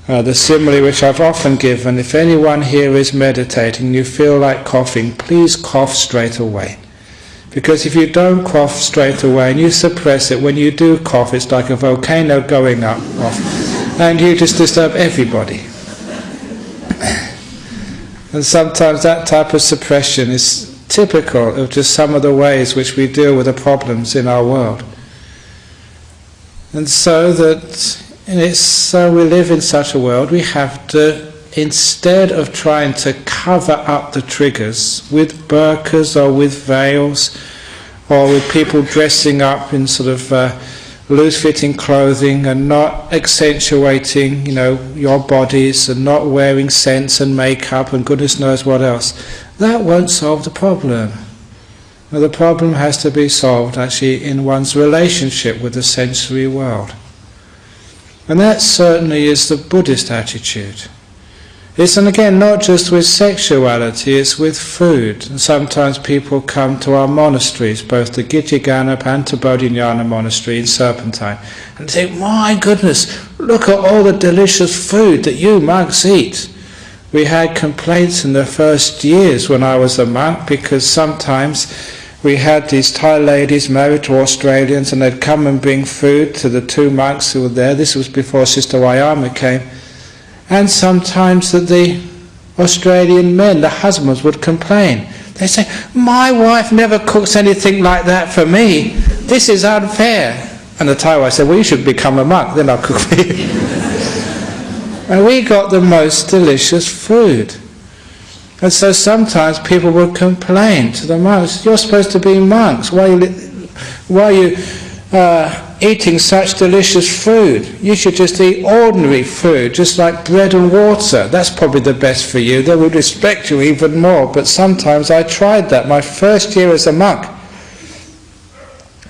The simile which I've often given: if anyone here is meditating and you feel like coughing, please cough straight away. Because if you don't cough straight away and you suppress it, when you do cough, it's like a volcano going up, off, and you just disturb everybody. And sometimes that type of suppression is typical of just some of the ways which we deal with the problems in our world. And so we live in such a world, we have to, instead of trying to cover up the triggers with burqas or with veils, or with people dressing up in sort of loose-fitting clothing and not accentuating, your bodies, and not wearing scents and makeup and goodness knows what else, that won't solve the problem. Well, the problem has to be solved actually in one's relationship with the sensory world. And that certainly is the Buddhist attitude. It's, and again, not just with sexuality, it's with food. And sometimes people come to our monasteries, both the Gittigana and the Bodhinyana monastery in Serpentine, and say, my goodness, look at all the delicious food that you monks eat. We had complaints in the first years when I was a monk, because sometimes we had these Thai ladies married to Australians, and they'd come and bring food to the two monks who were there. This was before Sister Wayama came. And sometimes that the Australian men, the husbands, would complain. They say, my wife never cooks anything like that for me. This is unfair. And the Thai wife said, well, you should become a monk, then I'll cook for you. And we got the most delicious food. And so sometimes people would complain to the monks, you're supposed to be monks, why are you eating such delicious food? You should just eat ordinary food, just like bread and water. That's probably the best for you. They would respect you even more. But sometimes I tried that. My first year as a monk,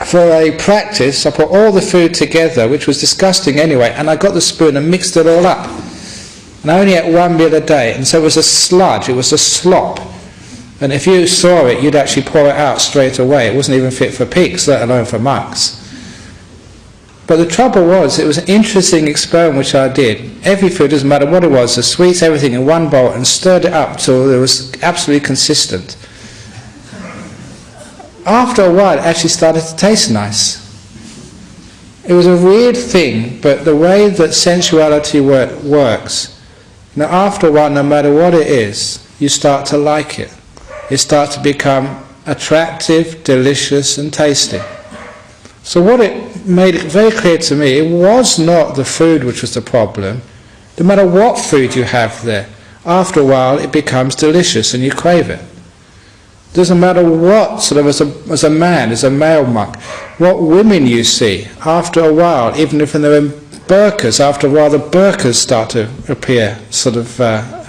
for a practice, I put all the food together, which was disgusting anyway, and I got the spoon and mixed it all up. And I only ate one meal a day, and so it was a sludge, it was a slop. And if you saw it, you'd actually pour it out straight away. It wasn't even fit for pigs, let alone for monks. But the trouble was, it was an interesting experiment which I did. Every food, doesn't matter what it was, the sweets, everything in one bowl, and stirred it up till it was absolutely consistent. After a while, it actually started to taste nice. It was a weird thing, but the way that sensuality works, after a while, no matter what it is, you start to like it. It starts to become attractive, delicious, and tasty. So what it made it very clear to me, it was not the food which was the problem. No matter what food you have there, after a while it becomes delicious and you crave it. It doesn't matter what, sort of as a man, as a male monk, what women you see, after a while, even if they're in burqas, after a while the burqas start to appear sort of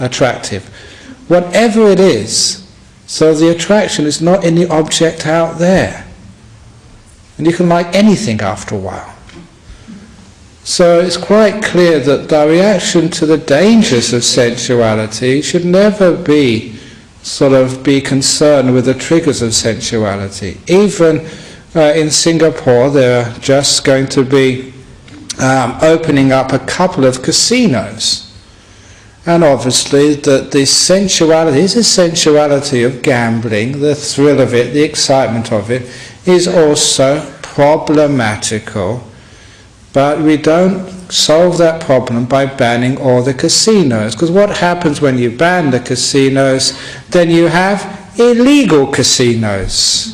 attractive. Whatever it is, so the attraction is not in the object out there. And you can like anything after a while. So it's quite clear that the reaction to the dangers of sensuality should never be concerned with the triggers of sensuality. Even in Singapore, they're just going to be opening up a couple of casinos. And obviously the sensuality is the sensuality of gambling, the thrill of it, the excitement of it, is also problematical. But we don't solve that problem by banning all the casinos. Because what happens when you ban the casinos, then you have illegal casinos.